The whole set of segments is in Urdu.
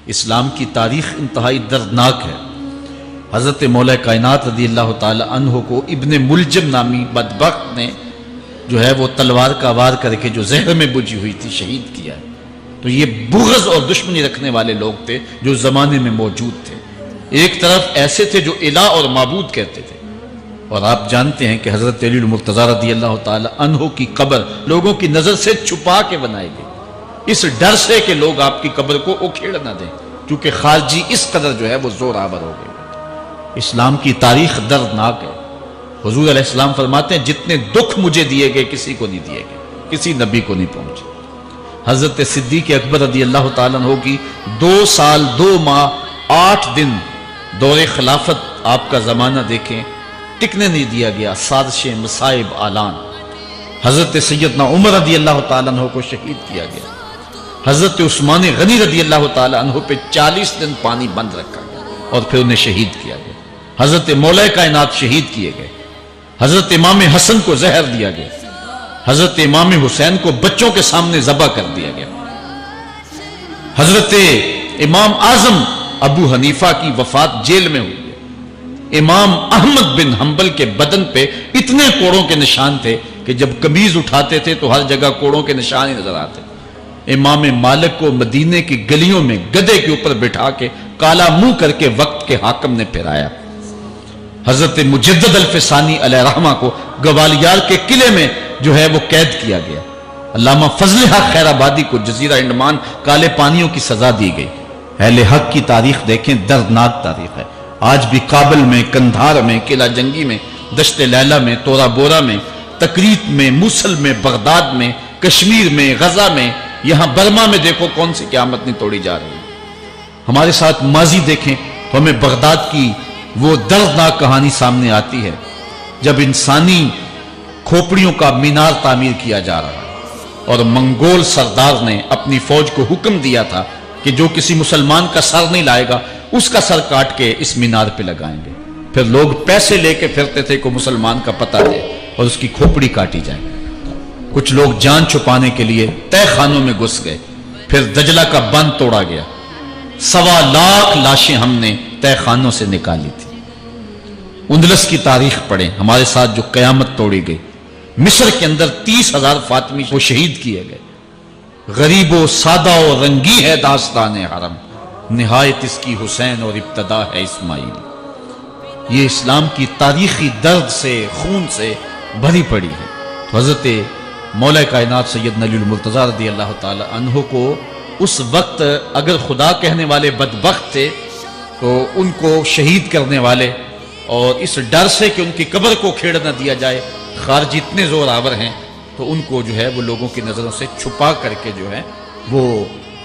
اسلام کی تاریخ انتہائی دردناک ہے۔ حضرت مولا کائنات رضی اللہ تعالی عنہ کو ابن ملجم نامی بدبخت نے جو ہے وہ تلوار کا وار کر کے جو زہر میں بجھی ہوئی تھی شہید کیا ہے۔ تو یہ بغض اور دشمنی رکھنے والے لوگ تھے جو زمانے میں موجود تھے۔ ایک طرف ایسے تھے جو الہ اور معبود کہتے تھے، اور آپ جانتے ہیں کہ حضرت علی المرتضیٰ رضی اللہ تعالی عنہ کی قبر لوگوں کی نظر سے چھپا کے بنائی گئی، اس ڈر سے کہ لوگ آپ کی قبر کو اکھیڑ نہ دیں، کیونکہ خارجی اس قدر جو ہے وہ زور آور ہو گئے۔ اسلام کی تاریخ دردناک ہے۔ حضور علیہ السلام فرماتے ہیں جتنے دکھ مجھے دیے گئے کسی کو نہیں دیے گئے، کسی نبی کو نہیں پہنچے۔ حضرت صدیق اکبر رضی اللہ تعالیٰ عنہ کی 2 سال 2 ماہ 8 دن دور خلافت، آپ کا زمانہ دیکھیں، ٹکنے نہیں دیا گیا، سازشیں، مصائب، اعلان۔ حضرت سیدنا عمر رضی اللہ تعالیٰ عنہ کو شہید کیا گیا۔ حضرت عثمان غنی رضی اللہ تعالیٰ عنہ پہ 40 دن پانی بند رکھا گیا اور پھر انہیں شہید کیا گیا۔ حضرت مولا کائنات شہید کیے گئے۔ حضرت امام حسن کو زہر دیا گیا۔ حضرت امام حسین کو بچوں کے سامنے ذبح کر دیا گیا۔ حضرت امام اعظم ابو حنیفہ کی وفات جیل میں ہوئی ہے۔ امام احمد بن حنبل کے بدن پہ اتنے کوڑوں کے نشان تھے کہ جب قمیض اٹھاتے تھے تو ہر جگہ کوڑوں کے نشان ہی نظر آتے۔ امام مالک کو مدینے کی گلیوں میں گدھے کے اوپر بٹھا کے کالا منہ کر کے وقت کے حاکم نے پھرایا۔ حضرت مجدد الفسانی علیہ رحمہ کو گوالیار کے قلعے میں جو ہے وہ قید کیا گیا۔ علامہ فضل حق خیر آبادی کو جزیرہ انڈمان کالے پانیوں کی سزا دی گئی۔ اہل حق کی تاریخ دیکھیں، دردناک تاریخ ہے۔ آج بھی کابل میں، کندھار میں، قلعہ جنگی میں، دشت لیلہ میں، تورا بورا میں، تکریت میں، موصل میں، بغداد میں، کشمیر میں، غزہ میں، یہاں برما میں دیکھو کون سی قیامت نہیں توڑی جا رہی ہے۔ ہمارے ساتھ ماضی دیکھیں تو ہمیں بغداد کی وہ دردناک کہانی سامنے آتی ہے جب انسانی کھوپڑیوں کا مینار تعمیر کیا جا رہا ہے اور منگول سردار نے اپنی فوج کو حکم دیا تھا کہ جو کسی مسلمان کا سر نہیں لائے گا اس کا سر کاٹ کے اس مینار پہ لگائیں گے۔ پھر لوگ پیسے لے کے پھرتے تھے کہ مسلمان کا پتہ ہے اور اس کی کھوپڑی کاٹی جائے۔ کچھ لوگ جان چھپانے کے لیے تہ خانوں میں گھس گئے، پھر دجلہ کا بند توڑا گیا۔ 1.25 لاکھ لاشیں ہم نے تہ خانوں سے نکالی تھی۔ اندلس کی تاریخ پڑھیں، ہمارے ساتھ جو قیامت توڑی گئی۔ مصر کے اندر 30,000 فاطمی کو شہید کیے گئے۔ غریب و سادہ و رنگی ہے داستان حرم، نہایت اس کی حسین اور ابتدا ہے اسماعیل۔ یہ اسلام کی تاریخی درد سے، خون سے بھری پڑی ہے۔ تو حضرت مولا کائنات سیدنا علی المرتضیٰ رضی اللہ تعالی عنہ کو اس وقت اگر خدا کہنے والے بدبخت تھے تو ان کو شہید کرنے والے اور اس ڈر سے کہ ان کی قبر کو کھیڑ نہ دیا جائے خارجی اتنے زور آور ہیں تو ان کو جو ہے وہ لوگوں کی نظروں سے چھپا کر کے جو ہے وہ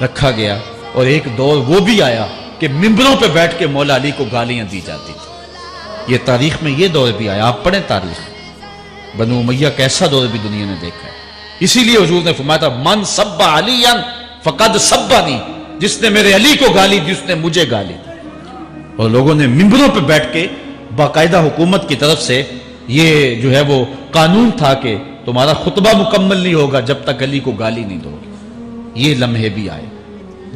رکھا گیا۔ اور ایک دور وہ بھی آیا کہ ممبروں پہ بیٹھ کے مولا علی کو گالیاں دی جاتی تھی۔ یہ تاریخ میں یہ دور بھی آیا، آپ پڑھیں تاریخ، بنو امیہ کیسا دور بھی دنیا نے دیکھا ہے۔ اسی لیے حضور نے فرمایا تھا من سب علی فقد سبنی، جس نے میرے علی کو گالی دی اس نے مجھے گالی دی۔ اور لوگوں نے ممبروں پہ بیٹھ کے باقاعدہ حکومت کی طرف سے یہ جو ہے وہ قانون تھا کہ تمہارا خطبہ مکمل نہیں ہوگا جب تک علی کو گالی نہیں دو گے۔ یہ لمحے بھی آئے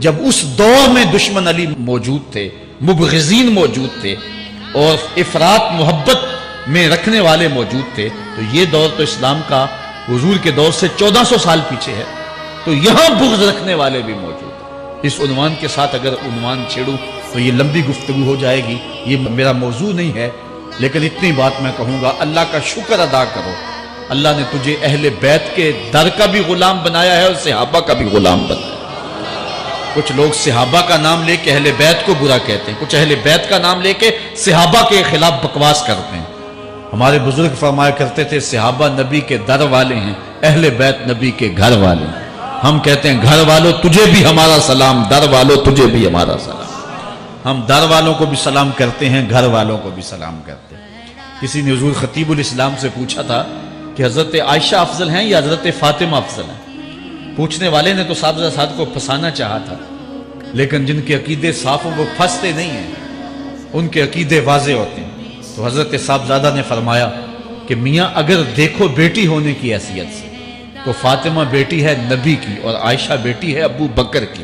جب اس دور میں دشمن علی موجود تھے، مبغضین موجود تھے اور افراط محبت میں رکھنے والے موجود تھے۔ تو یہ دور تو اسلام کا حضور کے دور سے 1400 سال پیچھے ہے، تو یہاں بغض رکھنے والے بھی موجود ہیں۔ اس عنوان کے ساتھ اگر عنوان چھیڑوں تو یہ لمبی گفتگو ہو جائے گی، یہ میرا موضوع نہیں ہے، لیکن اتنی بات میں کہوں گا، اللہ کا شکر ادا کرو، اللہ نے تجھے اہل بیت کے در کا بھی غلام بنایا ہے اور صحابہ کا بھی غلام بنایا ہے۔ کچھ لوگ صحابہ کا نام لے کے اہل بیت کو برا کہتے ہیں، کچھ اہل بیت کا نام لے کے صحابہ کے خلاف بکواس کرتے ہیں۔ ہمارے بزرگ فرمایا کرتے تھے صحابہ نبی کے در والے ہیں، اہل بیت نبی کے گھر والے ہیں۔ ہم کہتے ہیں گھر والوں تجھے بھی ہمارا سلام، در والوں تجھے بھی ہمارا سلام۔ ہم در والوں کو بھی سلام کرتے ہیں، گھر والوں کو بھی سلام کرتے ہیں۔ کسی نے حضور خطیب الاسلام سے پوچھا تھا کہ حضرت عائشہ افضل ہیں یا حضرت فاطمہ افضل ہیں؟ پوچھنے والے نے تو صاحبزادہ کو پھنسانا چاہا تھا، لیکن جن کے عقیدے صاف ہیں وہ پھنستے نہیں ہیں، ان کے عقیدے واضح ہوتے ہیں۔ تو حضرت صاحبزادہ نے فرمایا کہ میاں اگر دیکھو بیٹی ہونے کی حیثیت سے تو فاطمہ بیٹی ہے نبی کی اور عائشہ بیٹی ہے ابو بکر کی،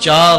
4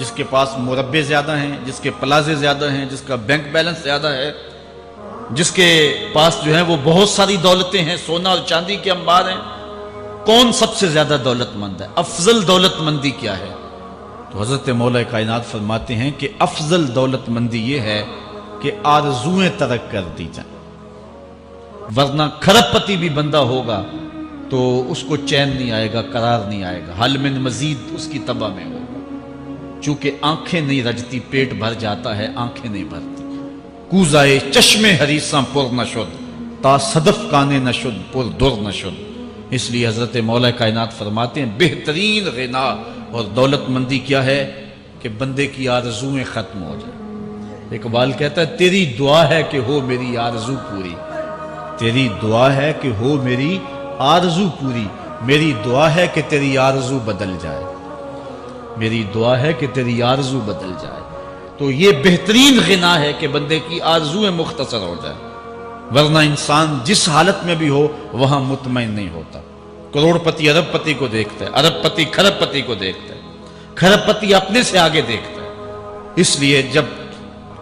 جس کے پاس مربے زیادہ ہیں، جس کے پلازے زیادہ ہیں، جس کا بینک بیلنس زیادہ ہے، جس کے پاس جو ہے وہ بہت ساری دولتیں ہیں، سونا اور چاندی کے انبار ہیں، کون سب سے زیادہ دولت مند ہے؟ افضل دولت مندی کیا ہے؟ تو حضرت مولا کائنات فرماتے ہیں کہ افضل دولت مندی یہ ہے کہ آرزویں ترک کر دی جائیں، ورنہ کھرب پتی بھی بندہ ہوگا تو اس کو چین نہیں آئے گا، قرار نہیں آئے گا، حل من مزید اس کی تباہ میں ہوگا۔ چونکہ آنکھیں نہیں رجتی، پیٹ بھر جاتا ہے، آنکھیں نہیں بھرتی۔ کوزائے چشمے حریصاں پر نہ شد، تا صدف کانے نہ شد پر در نہ شد۔ اس لیے حضرت مولا کائنات فرماتے ہیں بہترین غنا اور دولت مندی کیا ہے کہ بندے کی آرزویں ختم ہو جائیں۔ اقبال کہتا ہے تیری دعا ہے کہ ہو میری آرزو پوری، تیری دعا ہے کہ ہو میری آرزو پوری، میری دعا ہے کہ تیری آرزو بدل جائے، میری دعا ہے کہ تیری آرزو بدل جائے۔ تو یہ بہترین غنا ہے کہ بندے کی آرزویں مختصر ہو جائے، ورنہ انسان جس حالت میں بھی ہو وہاں مطمئن نہیں ہوتا۔ کروڑ پتی ارب پتی کو دیکھتا ہے، ارب پتی کھرب پتی کو دیکھتا ہے، کھرب پتی اپنے سے آگے دیکھتا ہے۔ اس لیے جب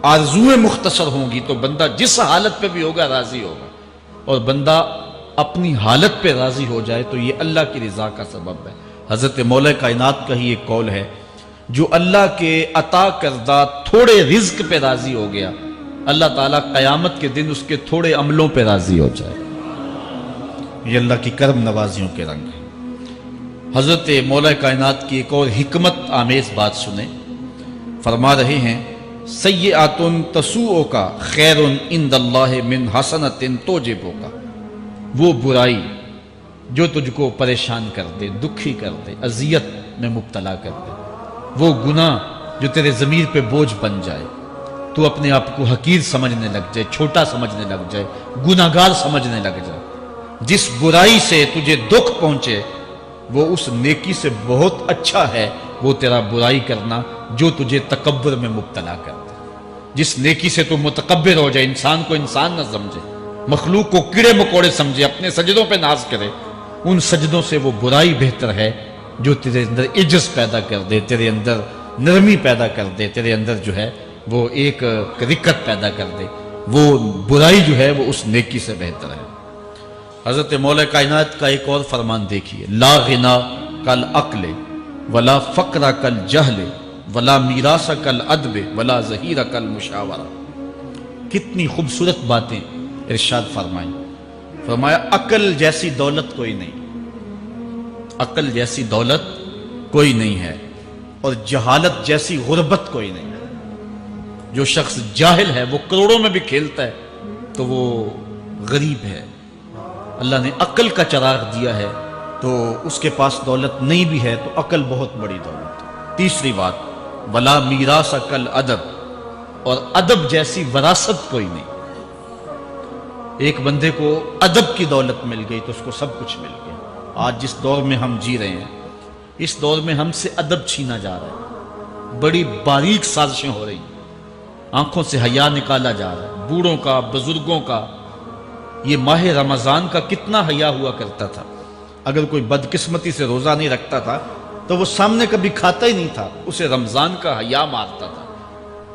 آرزویں مختصر ہوں گی تو بندہ جس حالت پہ بھی ہوگا راضی ہوگا، اور بندہ اپنی حالت پہ راضی ہو جائے تو یہ اللہ کی رضا کا سبب ہے۔ حضرت مولا کائنات کا ہی ایک قول ہے، جو اللہ کے عطا کردہ تھوڑے رزق پہ راضی ہو گیا، اللہ تعالیٰ قیامت کے دن اس کے تھوڑے عملوں پہ راضی ہو جائے۔ یہ اللہ کی کرم نوازیوں کے رنگ ہے۔ حضرت مولا کائنات کی ایک اور حکمت آمیز بات سنیں، فرما رہے ہیں سیئات تسوء کا خیر عند اللہ من حسنۃ توجب کا، وہ برائی جو تجھ کو پریشان کر دے، دکھی کر دے، اذیت میں مبتلا کر دے، وہ گناہ جو تیرے ضمیر پہ بوجھ بن جائے، تو اپنے آپ کو حقیر سمجھنے لگ جائے، چھوٹا سمجھنے لگ جائے، گناہگار سمجھنے لگ جائے، جس برائی سے تجھے دکھ پہنچے وہ اس نیکی سے بہت اچھا ہے وہ تیرا برائی کرنا جو تجھے تکبر میں مبتلا کر دے۔ جس نیکی سے تو متکبر ہو جائے، انسان کو انسان نہ سمجھے، مخلوق کو کیڑے مکوڑے سمجھے، اپنے سجدوں پہ ناز کرے، ان سجدوں سے وہ برائی بہتر ہے جو تیرے اندر عجز پیدا کر دے، تیرے اندر نرمی پیدا کر دے، تیرے اندر جو ہے وہ ایک رکت پیدا کر دے۔ وہ برائی جو ہے وہ اس نیکی سے بہتر ہے۔ حضرت مولا کائنات کا ایک اور فرمان دیکھیے، لا غنا کل عقل ولا فقر کل جہل ولا میراث کل ادب ولا ظہیر کل مشاورہ۔ کتنی خوبصورت باتیں ارشاد فرمائیں۔ فرمایا عقل جیسی دولت کوئی نہیں، عقل جیسی دولت کوئی نہیں ہے، اور جہالت جیسی غربت کوئی نہیں ہے۔ جو شخص جاہل ہے وہ کروڑوں میں بھی کھیلتا ہے تو وہ غریب ہے۔ اللہ نے عقل کا چراغ دیا ہے تو اس کے پاس دولت نہیں بھی ہے تو عقل بہت بڑی دولت ہے۔ تیسری بات، ولا میراث کل ادب، اور ادب جیسی وراثت کوئی نہیں۔ ایک بندے کو ادب کی دولت مل گئی تو اس کو سب کچھ مل گیا۔ آج جس دور میں ہم جی رہے ہیں، اس دور میں ہم سے ادب چھینا جا رہا ہے، بڑی باریک سازشیں ہو رہی ہیں، آنکھوں سے حیا نکالا جا رہا ہے، بوڑھوں کا، بزرگوں کا۔ یہ ماہ رمضان کا کتنا حیا ہوا کرتا تھا، اگر کوئی بدقسمتی سے روزہ نہیں رکھتا تھا تو وہ سامنے کبھی کھاتا ہی نہیں تھا، اسے رمضان کا حیا مارتا تھا۔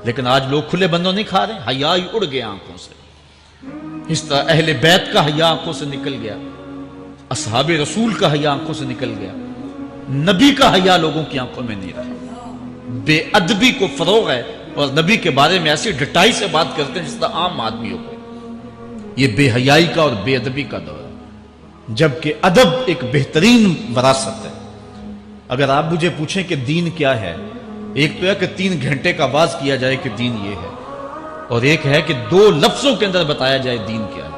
لیکن آج لوگ کھلے بندوں نہیں کھا رہے، حیا ہی اڑ گیا آنکھوں سے۔ اس طرح اہل بیت کا حیا آنکھوں سے نکل گیا، اصحاب رسول کا حیا آنکھوں سے نکل گیا، نبی کا حیا لوگوں کی آنکھوں میں نہیں رہا۔ بے ادبی کو فروغ ہے، اور نبی کے بارے میں ایسی ڈٹائی سے بات کرتے ہیں جس طرح عام آدمیوں کو۔ یہ بے حیائی کا اور بے ادبی کا دور ہے، جبکہ ادب ایک بہترین وراثت ہے۔ اگر آپ مجھے پوچھیں کہ دین کیا ہے، ایک تو ہے کہ 3 گھنٹے کا باز کیا جائے کہ دین یہ ہے، اور ایک ہے کہ 2 لفظوں کے اندر بتایا جائے دین کیا ہے۔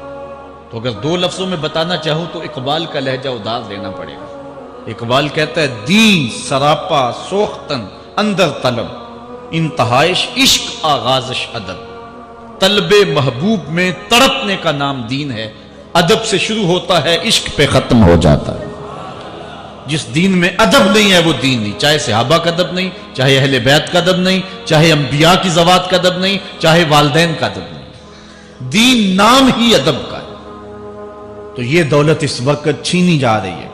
تو اگر 2 لفظوں میں بتانا چاہوں تو اقبال کا لہجہ ادار لینا پڑے گا۔ اقبال کہتا ہے دین سراپا سوختن اندر طلب، انتہائش عشق آغازش ادب۔ طلب محبوب میں تڑپنے کا نام دین ہے، ادب سے شروع ہوتا ہے، عشق پہ ختم ہو جاتا ہے۔ جس دین میں ادب نہیں ہے وہ دین نہیں، چاہے صحابہ کا ادب نہیں، چاہے اہل بیت کا ادب نہیں، چاہے انبیاء کی ذوات کا ادب نہیں، چاہے والدین کا ادب نہیں، دین نام ہی ادب کا ہے۔ تو یہ دولت اس وقت چھینی جا رہی ہے،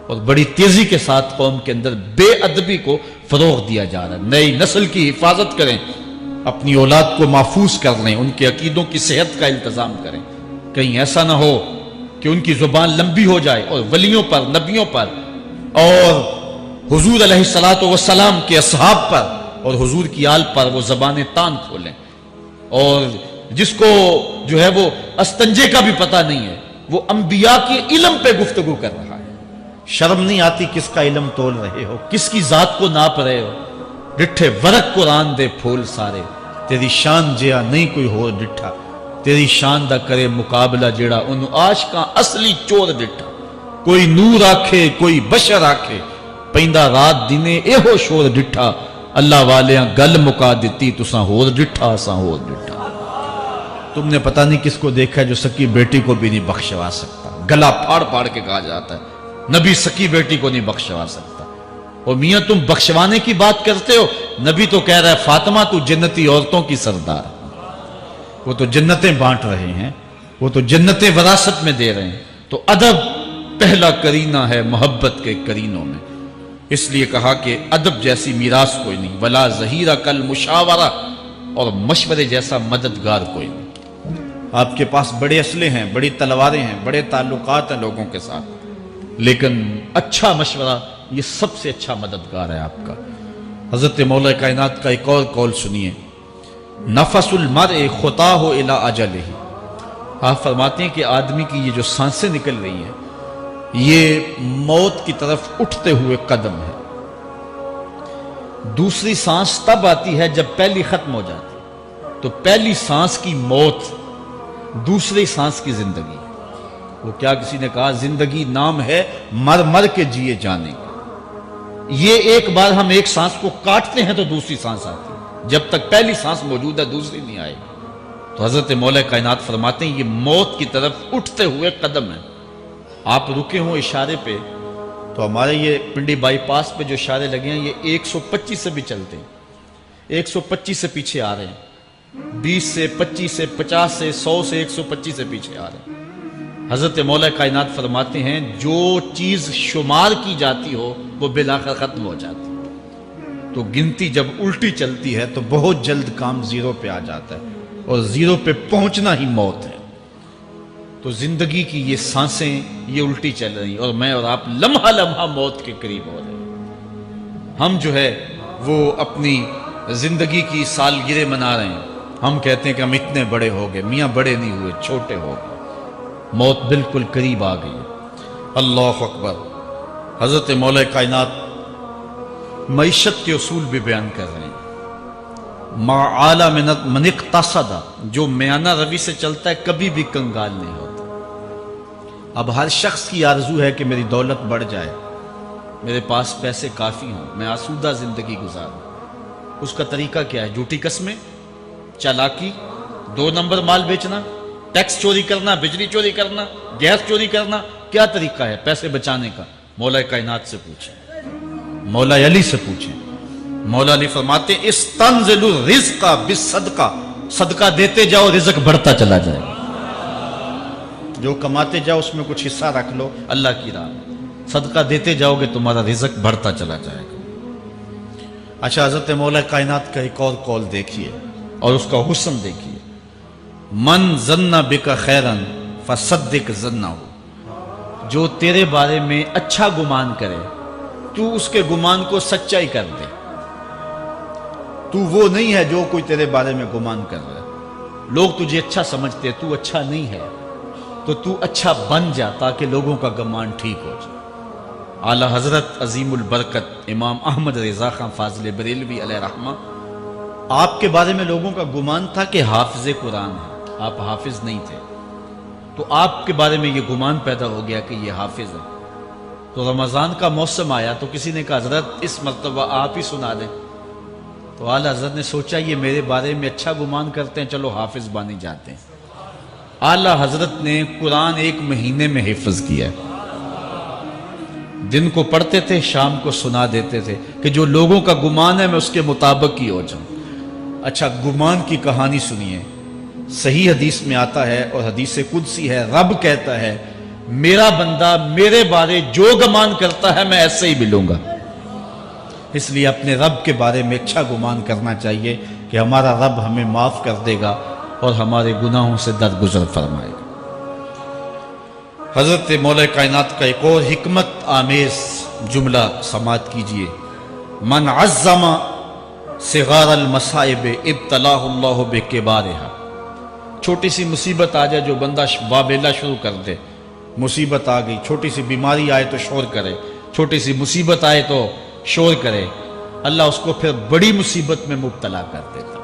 اور بڑی تیزی کے ساتھ قوم کے اندر بے ادبی کو فروغ دیا جا رہا ہے۔ نئی نسل کی حفاظت کریں، اپنی اولاد کو محفوظ کر لیں، ان کے عقیدوں کی صحت کا التزام کریں، کہیں ایسا نہ ہو کہ ان کی زبان لمبی ہو جائے اور ولیوں پر، نبیوں پر اور حضور علیہ الصلوۃ والسلام کے اصحاب پر اور حضور کی آل پر وہ زبانیں تان کھولیں، اور جس کو جو ہے وہ استنجے کا بھی پتہ نہیں ہے، وہ انبیاء کے علم پہ گفتگو کر رہا ہے۔ شرم نہیں آتی کس کا علم تول رہے ہو، کس کی ذات کو ناپ رہے ہو؟ ڈٹھے ورق قرآن دے پھول سارے، تیری شان جیا نہیں کوئی ہو ڈٹھا، تیری شان دا کرے مقابلہ جیڑا ان عاشقاں اصلی چور ڈٹھا۔ کوئی نور آکھے کوئی بشر آکھے، پیندا رات دینے ایہو شور ڈٹھا، اللہ والیاں گل مکا دیتی تساں ہور ڈٹھا اساں ہور ڈٹھا۔ تم نے پتہ نہیں کس کو دیکھا جو سکی بیٹی کو بھی نہیں بخشوا سکتا، گلا پھاڑ پھاڑ کے کہا جاتا ہے نبی سکی بیٹی کو نہیں بخشوا سکتا۔ اور میاں تم بخشوانے کی بات کرتے ہو، نبی تو کہہ رہا ہے فاطمہ تو جنتی عورتوں کی سردار، وہ تو جنتیں بانٹ رہے ہیں، وہ تو جنتیں وراثت میں دے رہے ہیں۔ تو ادب پہلا کرینہ ہے محبت کے کرینوں میں، اس لیے کہا کہ ادب جیسی میراث کوئی نہیں، ولا ظہیرہ کل مشاورہ، اور مشورے جیسا مددگار کوئی نہیں۔ آپ کے پاس بڑے اسلحے ہیں، بڑی تلواریں ہیں، بڑے تعلقات ہیں لوگوں کے ساتھ، لیکن اچھا مشورہ یہ سب سے اچھا مددگار ہے آپ کا۔ حضرت مولا کائنات کا ایک اور قول سنیے، نفس المرء خطاہ الی اجلہ، آپ فرماتے ہیں کہ آدمی کی یہ جو سانسیں نکل رہی ہیں یہ موت کی طرف اٹھتے ہوئے قدم ہے۔ دوسری سانس تب آتی ہے جب پہلی ختم ہو جاتی، تو پہلی سانس کی موت، دوسری سانس کی زندگی۔ وہ کیا کسی نے کہا زندگی نام ہے مر مر کے جیے جانے کا، یہ ایک بار ہم ایک سانس کو کاٹتے ہیں تو دوسری سانس آتی ہے، جب تک پہلی سانس موجود ہے دوسری نہیں آئے گی۔ تو حضرت مولا کائنات فرماتے ہیں یہ موت کی طرف اٹھتے ہوئے قدم ہے۔ آپ رکے ہوں اشارے پہ تو ہمارے یہ پنڈی بائی پاس پہ جو اشارے لگے ہیں یہ 125 سے بھی چلتے ہیں، 125 سے پیچھے آ رہے ہیں، 20 سے 25 سے 50 سے 100 سے 125 سے پیچھے آ رہے ہیں۔ حضرت مولا کائنات فرماتے ہیں جو چیز شمار کی جاتی ہو وہ بالآخر ختم ہو جاتی ہے، تو گنتی جب الٹی چلتی ہے تو بہت جلد کام زیرو پہ آ جاتا ہے، اور زیرو پہ پہنچنا ہی موت ہے۔ تو زندگی کی یہ سانسیں یہ الٹی چل رہی، اور میں اور آپ لمحہ لمحہ موت کے قریب ہو رہے ہیں۔ ہم جو ہے وہ اپنی زندگی کی سالگرہ منا رہے ہیں، ہم کہتے ہیں کہ ہم اتنے بڑے ہو گئے، میاں بڑے نہیں ہوئے، چھوٹے ہو گئے، موت بالکل قریب آ گئی ہے۔ اللہ اکبر۔ حضرت مولا کائنات معیشت کے اصول بھی بیان کر رہے ہیں، ما اعلی من اقتصد، جو میانہ روی سے چلتا ہے کبھی بھی کنگال نہیں ہوتا۔ اب ہر شخص کی آرزو ہے کہ میری دولت بڑھ جائے، میرے پاس پیسے کافی ہوں، میں آسودہ زندگی گزاروں۔ اس کا طریقہ کیا ہے؟ جھوٹی قسمیں، چالاکی، 2 نمبر مال بیچنا، ٹیکس چوری کرنا، بجلی چوری کرنا، گیس چوری کرنا، کیا طریقہ ہے پیسے بچانے کا؟ مولا کائنات سے پوچھیں، مولا علی سے پوچھیں۔ مولا علی فرماتے ہیں استنزل الرزق بالصدقہ، صدقہ دیتے جاؤ رزق بڑھتا چلا جائے گا، جو کماتے جاؤ اس میں کچھ حصہ رکھ لو اللہ کی راہ میں، صدقہ دیتے جاؤ گے تمہارا رزق بڑھتا چلا جائے گا۔ اچھا، حضرت مولا کائنات کا ایک اور قول دیکھیے اور اس کا حسن دیکھیے، من ظن بک خیرا فصدق ظنہ، جو تیرے بارے میں اچھا گمان کرے تو اس کے گمان کو سچائی کر دے۔ تو وہ نہیں ہے جو کوئی تیرے بارے میں گمان کر رہا ہے، لوگ تجھے اچھا سمجھتے ہیں، تو اچھا نہیں ہے، تو اچھا بن جا تاکہ لوگوں کا گمان ٹھیک ہو جائے۔ اعلیٰ حضرت عظیم البرکت امام احمد رضا خان فاضل بریلوی علیہ رحمہ، آپ کے بارے میں لوگوں کا گمان تھا کہ حافظ قرآن ہے، آپ حافظ نہیں تھے، تو آپ کے بارے میں یہ گمان پیدا ہو گیا کہ یہ حافظ ہے۔ تو رمضان کا موسم آیا تو کسی نے کہا حضرت اس مرتبہ آپ ہی سنا دیں، تو اعلیٰ حضرت نے سوچا یہ میرے بارے میں اچھا گمان کرتے ہیں، چلو حافظ بانی جاتے ہیں۔ اعلیٰ حضرت نے قرآن 1 مہینے میں حفظ کیا ہے، دن کو پڑھتے تھے، شام کو سنا دیتے تھے کہ جو لوگوں کا گمان ہے میں اس کے مطابق ہی ہو جاؤں۔ اچھا، گمان کی کہانی سنیے، صحیح حدیث میں آتا ہے اور حدیث قدسی ہے، رب کہتا ہے میرا بندہ میرے بارے جو گمان کرتا ہے میں ایسے ہی ملوں گا۔ اس لیے اپنے رب کے بارے میں اچھا گمان کرنا چاہیے کہ ہمارا رب ہمیں معاف کر دے گا اور ہمارے گناہوں سے درگزر فرمائے گا۔ حضرت مولا کائنات کا ایک اور حکمت آمیز جملہ سماعت کیجئے، من عظم صغار المصائب ابتلاہ اللہ بکبارہا۔ چھوٹی سی مصیبت آ جائے جو بندہ وابیلا شروع کر دے، مصیبت آ گئی، چھوٹی سی بیماری آئے تو شور کرے، چھوٹی سی مصیبت آئے تو شور کرے، اللہ اس کو پھر بڑی مصیبت میں مبتلا کر دیتا۔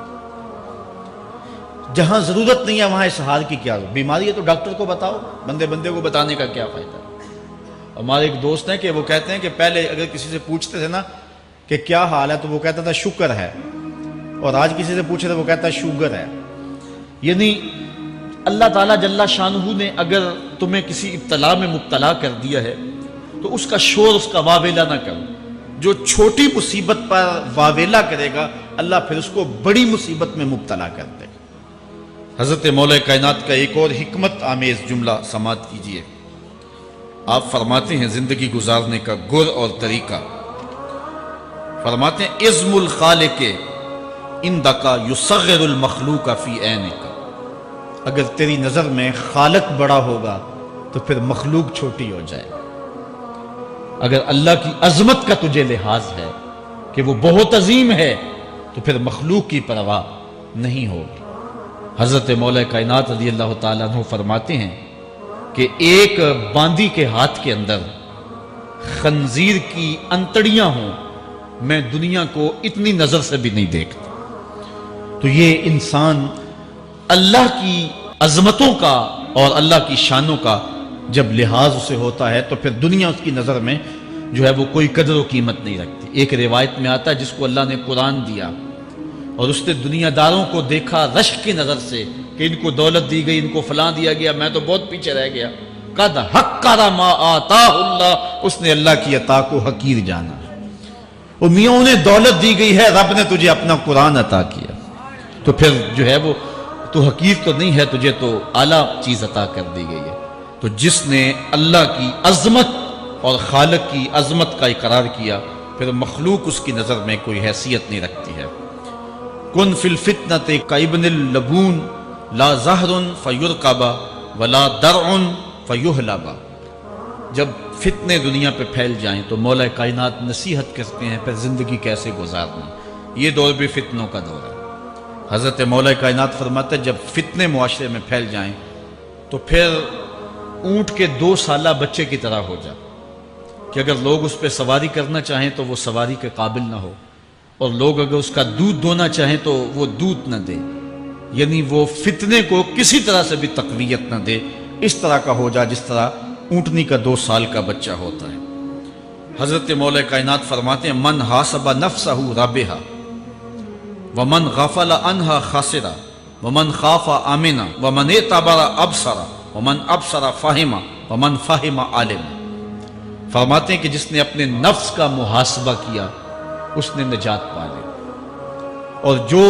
جہاں ضرورت نہیں ہے وہاں اظہار کی کیا ضرورت؟ بیماری ہے تو ڈاکٹر کو بتاؤ، بندے کو بتانے کا کیا فائدہ؟ ہمارے ایک دوست ہیں کہ وہ کہتے ہیں کہ پہلے اگر کسی سے پوچھتے تھے نا کہ کیا حال ہے تو وہ کہتا تھا شکر ہے، اور آج کسی سے پوچھے تو وہ کہتا ہے شوگر ہے۔ یعنی اللہ تعالیٰ جل شانہ نے اگر تمہیں کسی ابتلا میں مبتلا کر دیا ہے تو اس کا شور، اس کا واویلا نہ کرو۔ جو چھوٹی مصیبت پر واویلا کرے گا اللہ پھر اس کو بڑی مصیبت میں مبتلا کر دے گا۔ حضرت مولا کائنات کا ایک اور حکمت آمیز جملہ سماعت کیجئے، آپ فرماتے ہیں زندگی گزارنے کا گر اور طریقہ، فرماتے ہیں عظم الخالق اندکا یصغر المخلوق فی عینک۔ اگر تیری نظر میں خالق بڑا ہوگا تو پھر مخلوق چھوٹی ہو جائے گا۔ اگر اللہ کی عظمت کا تجھے لحاظ ہے کہ وہ بہت عظیم ہے تو پھر مخلوق کی پرواہ نہیں ہوگی۔ حضرت مولا کائنات رضی اللہ تعالیٰ عنہ فرماتے ہیں کہ ایک باندی کے ہاتھ کے اندر خنزیر کی انتڑیاں ہوں، میں دنیا کو اتنی نظر سے بھی نہیں دیکھتا۔ تو یہ انسان اللہ کی عظمتوں کا اور اللہ کی شانوں کا جب لحاظ اسے ہوتا ہے تو پھر دنیا اس کی نظر میں جو ہے وہ کوئی قدر و قیمت نہیں رکھتی۔ ایک روایت میں آتا ہے جس کو اللہ نے قرآن دیا اور اس نے دنیا داروں کو دیکھا رشک کی نظر سے کہ ان کو دولت دی گئی، ان کو فلاں دیا گیا، میں تو بہت پیچھے رہ گیا۔ قد حقر ما آتاہ اللہ، اس نے اللہ کی عطا کو حقیر جانا۔ وہ میاں انہیں دولت دی گئی ہے، رب نے تجھے اپنا قرآن عطا کیا، تو پھر جو ہے وہ تو حقیر تو نہیں ہے، تجھے تو اعلیٰ چیز عطا کر دی گئی ہے۔ تو جس نے اللہ کی عظمت اور خالق کی عظمت کا اقرار کیا پھر مخلوق اس کی نظر میں کوئی حیثیت نہیں رکھتی ہے۔ کن فی الفتنۃ کابن اللبون لا زہر فیرکب ولا درع فیحلب۔ جب فتنے دنیا پہ پھیل جائیں تو مولا کائنات نصیحت کرتے ہیں پھر زندگی کیسے گزارنا۔ یہ دور بھی فتنوں کا دور ہے۔ حضرت مولا کائنات فرماتے ہیں جب فتنے معاشرے میں پھیل جائیں تو پھر اونٹ کے 2 سالہ بچے کی طرح ہو جا کہ اگر لوگ اس پہ سواری کرنا چاہیں تو وہ سواری کے قابل نہ ہو، اور لوگ اگر اس کا دودھ دونا چاہیں تو وہ دودھ نہ دے، یعنی وہ فتنے کو کسی طرح سے بھی تقویت نہ دے، اس طرح کا ہو جا جس طرح اونٹنی کا 2 سال کا بچہ ہوتا ہے۔ حضرت مولا کائنات فرماتے ہیں من حاسب نفسہ رابحہ ومن غفل عنہا خاسرہ ومن خاف آمنہ ومن اعتبر ابصر ومن ابصر فہم ومن فہم عالم۔ فرماتے ہیں کہ جس نے اپنے نفس کا محاسبہ کیا اس نے نجات پا لی، اور جو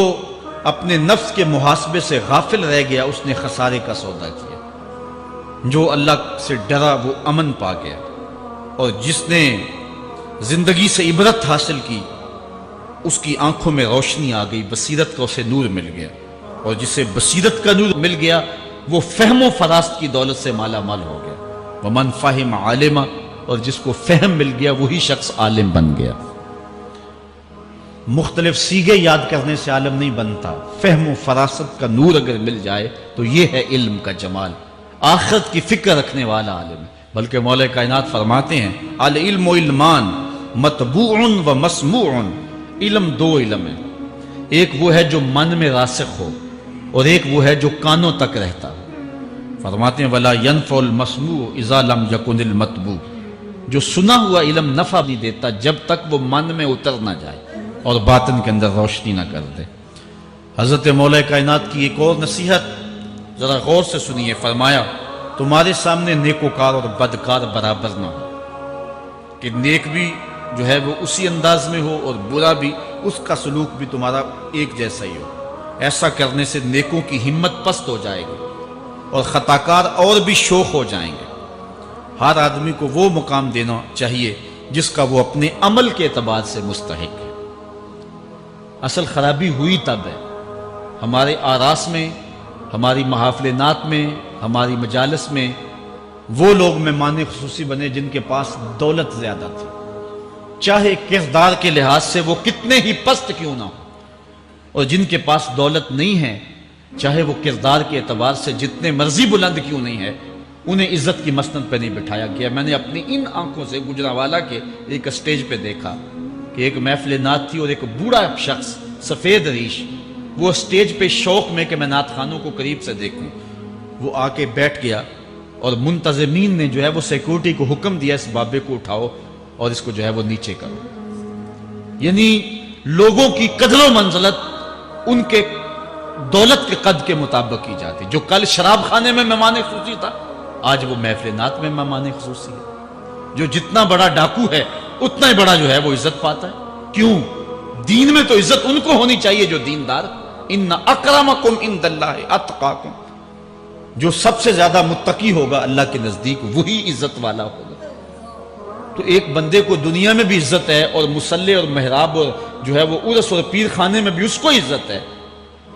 اپنے نفس کے محاسبے سے غافل رہ گیا اس نے خسارے کا سودا کیا۔ جو اللہ سے ڈرا وہ امن پا گیا، اور جس نے زندگی سے عبرت حاصل کی اس کی آنکھوں میں روشنی آ گئی، بصیرت کا اسے نور مل گیا، اور جسے بصیرت کا نور مل گیا وہ فہم و فراست کی دولت سے مالا مال ہو گیا۔ ومن فہم عالمہ، اور جس کو فہم مل گیا وہی شخص عالم بن گیا۔ مختلف سیغے یاد کرنے سے عالم نہیں بنتا، فہم و فراست کا نور اگر مل جائے تو یہ ہے علم کا جمال، آخرت کی فکر رکھنے والا عالم ہے۔ بلکہ مولا کائنات فرماتے ہیں العلم علمان مطبوع و مسموع۔ علم 2 علم ہے، ایک وہ ہے جو من میں راسخ ہو اور ایک وہ ہے جو کانوں تک رہتا۔ فرماتے ہیں ولا ينفع المسموع اذا لم يكن المتبوع۔ جو سنا ہوا علم نفع نہیں دیتا جب تک وہ من میں اتر نہ جائے اور باطن کے اندر روشنی نہ کر دے۔ حضرت مولا کائنات کی ایک اور نصیحت ذرا غور سے سنیے، فرمایا تمہارے سامنے نیکوکار اور بدکار برابر نہ ہو، کہ نیک بھی جو ہے وہ اسی انداز میں ہو اور برا بھی، اس کا سلوک بھی تمہارا ایک جیسا ہی ہو۔ ایسا کرنے سے نیکوں کی ہمت پست ہو جائے گی اور خطاکار اور بھی شوخ ہو جائیں گے۔ ہر آدمی کو وہ مقام دینا چاہیے جس کا وہ اپنے عمل کے اعتبار سے مستحق ہے۔ اصل خرابی ہوئی تب ہے ہمارے آراس میں، ہماری محافل نعت میں، ہماری مجالس میں وہ لوگ مہمان خصوصی بنے جن کے پاس دولت زیادہ تھی، چاہے کردار کے لحاظ سے وہ کتنے ہی پست کیوں نہ ہو، اور جن کے پاس دولت نہیں ہے چاہے وہ کردار کے اعتبار سے جتنے مرضی بلند کیوں نہیں ہے، انہیں عزت کی مسند پہ نہیں بٹھایا گیا۔ میں نے اپنی ان آنکھوں سے گجرانوالہ کے ایک اسٹیج پہ دیکھا کہ ایک محفل نعت تھی اور ایک بوڑھا شخص سفید ریش، وہ اسٹیج پہ شوق میں کہ میں نعت خانوں کو قریب سے دیکھوں، وہ آ کے بیٹھ گیا اور منتظمین نے جو ہے وہ سیکورٹی کو حکم دیا اس بابے کو اٹھاؤ اور اس کو جو ہے وہ نیچے کرو۔ یعنی لوگوں کی قدر و منزلت ان کے دولت کے قد کے مطابق کی جاتی۔ جو کل شراب خانے میں مہمان خصوصی تھا آج وہ محفل نعت میں مہمان خصوصی ہے۔ جو جتنا بڑا ڈاکو ہے اتنا ہی بڑا جو ہے وہ عزت پاتا ہے۔ کیوں؟ دین میں تو عزت ان کو ہونی چاہیے جو دیندار۔ ان اکرمکم عند اللہ اتقاکم، جو سب سے زیادہ متقی ہوگا اللہ کے نزدیک وہی عزت والا ہوگا۔ تو ایک بندے کو دنیا میں بھی عزت ہے اور مصلی اور محراب اور جو ہے وہ عرس اور پیر خانے میں بھی اس کو عزت ہے،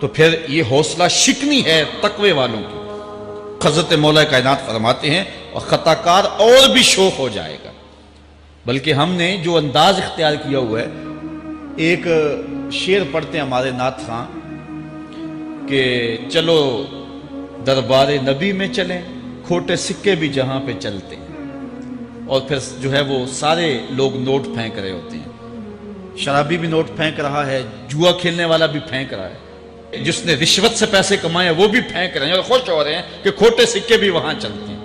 تو پھر یہ حوصلہ شکنی ہے تقوی والوں کی۔ حضرت مولا کائنات فرماتے ہیں اور خطا کار اور بھی شوق ہو جائے گا۔ بلکہ ہم نے جو انداز اختیار کیا ہوا ہے، ایک شعر پڑھتے ہیں ہمارے نعت خاں کہ چلو دربار نبی میں چلیں، کھوٹے سکے بھی جہاں پہ چلتے ہیں، اور پھر جو ہے وہ سارے لوگ نوٹ پھینک رہے ہوتے ہیں۔ شرابی بھی نوٹ پھینک رہا ہے، جوا کھیلنے والا بھی پھینک رہا ہے، جس نے رشوت سے پیسے کمائے وہ بھی پھینک رہے ہیں اور خوش ہو رہے ہیں کہ کھوٹے سکے بھی وہاں چلتے ہیں۔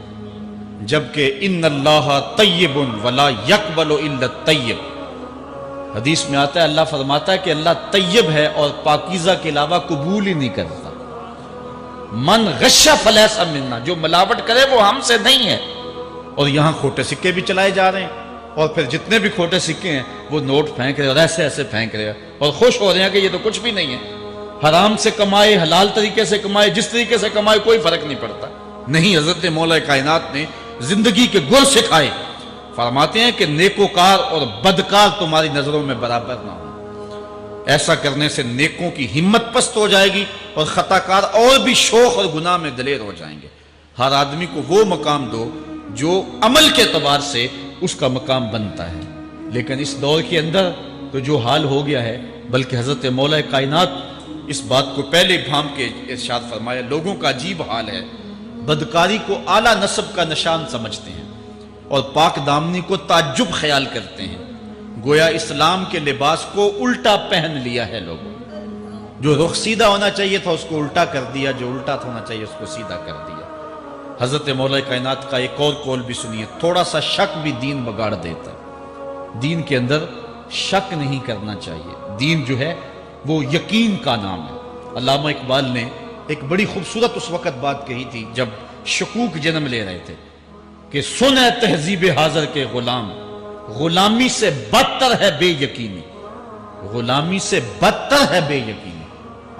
جبکہ ان اللہ طیب ولا یقبل الا الطیب، حدیث میں آتا ہے اللہ فرماتا ہے کہ اللہ طیب ہے اور پاکیزہ کے علاوہ قبول ہی نہیں کرتا۔ من غش فلیس منا، جو ملاوٹ کرے وہ ہم سے نہیں ہے۔ اور یہاں کھوٹے سکے بھی چلائے جا رہے ہیں، اور پھر جتنے بھی کھوٹے سکے ہیں وہ نوٹ پھینک رہے اور ایسے ایسے پھینک رہے اور خوش ہو رہے ہیں کہ یہ تو کچھ بھی نہیں ہے۔ حرام سے کمائے، حلال طریقے سے کمائے، جس طریقے سے کمائے کوئی فرق نہیں پڑتا۔ نہیں، حضرت مولا کائنات نے زندگی کے گر سکھائے، فرماتے ہیں کہ نیکوکار اور بدکار تمہاری نظروں میں برابر نہ ہو۔ ایسا کرنے سے نیکوں کی ہمت پست ہو جائے گی اور خطا کار اور بھی شوق اور گناہ میں دلیر ہو جائیں گے۔ ہر آدمی کو وہ مقام دو جو عمل کے اعتبار سے اس کا مقام بنتا ہے۔ لیکن اس دور کے اندر تو جو حال ہو گیا ہے، بلکہ حضرت مولا کائنات اس بات کو پہلے بھام کے ارشاد فرمایا، لوگوں کا عجیب حال ہے، بدکاری کو اعلیٰ نسب کا نشان سمجھتے ہیں اور پاک دامنی کو تعجب خیال کرتے ہیں، گویا اسلام کے لباس کو الٹا پہن لیا ہے لوگوں۔ جو رخ سیدھا ہونا چاہیے تھا اس کو الٹا کر دیا، جو الٹا ہونا چاہیے اس کو سیدھا کر دیا۔ حضرت مولا کائنات کا ایک اور قول بھی سنیے، تھوڑا سا شک بھی دین بگاڑ دیتا ہے۔ دین کے اندر شک نہیں کرنا چاہیے، دین جو ہے وہ یقین کا نام ہے۔ علامہ اقبال نے ایک بڑی خوبصورت اس وقت بات کہی تھی جب شکوک جنم لے رہے تھے کہ سن اے تہذیب حاضر کے غلام، غلامی سے بدتر ہے بے یقینی، غلامی سے بدتر ہے بے یقینی۔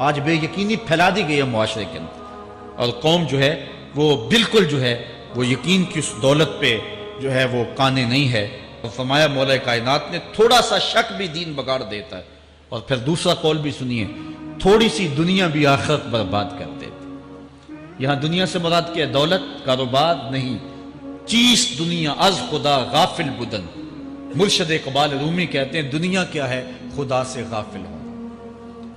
آج بے یقینی پھیلا دی گئی ہے معاشرے کے اندر، اور قوم جو ہے وہ بالکل جو ہے وہ یقین کی اس دولت پہ جو ہے وہ قانے نہیں ہے۔ اور فرمایا مولا کائنات نے تھوڑا سا شک بھی دین بگاڑ دیتا ہے۔ اور پھر دوسرا قول بھی سنیے، تھوڑی سی دنیا بھی آخرت برباد کر دیتی۔ یہاں دنیا سے مراد کیا ہے؟ دولت، کاروبار نہیں، چیز دنیا از خدا غافل بدن۔ مرشد اقبال رومی کہتے ہیں دنیا کیا ہے؟ خدا سے غافل ہو۔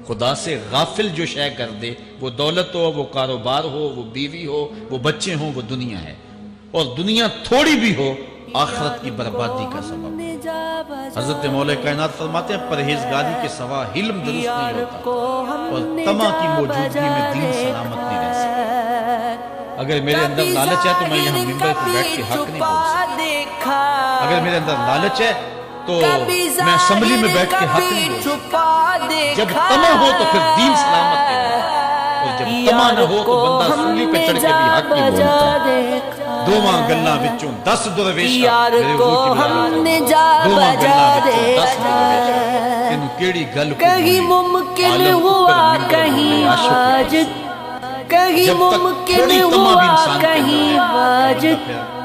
خدا سے غافل جو شے کر دے، وہ دولت ہو، وہ کاروبار ہو، وہ بیوی ہو، وہ بچے ہوں، وہ دنیا ہے۔ اور دنیا تھوڑی بھی ہو آخرت کی بربادی کا سبب۔ حضرت مولا کائنات فرماتے ہیں پرہیزگاری کے سوا علم درست نہیں ہوتا، اور طمع کی موجودگی میں دین سلامت نہیں رہ سکتا۔ اگر میرے اندر لالچ ہے تو میں یہاں ممبر پر بیٹھ کے حق نہیں بول سکتا۔ اگر میرے اندر لالچ ہے تو میں اسمبلی میں بیٹھ کے حق نہیں بول سکتا۔ جب طمع ہو تو پھر دین سلامت نہیں رہتا، اور جب طمع نہ ہو تو بندہ سولی پہ چڑھ کے بھی حق نہیں بولتا۔ دوواں گلاں وچوں 10 درویشاں میرے حضور کی بلال دوواں گلاں وچوں 10 درویشاں، تینوں کیڑی گل کہیں ممکن ہوا کہیں واجد، کہیں ممکن ہوا کہیں واجد،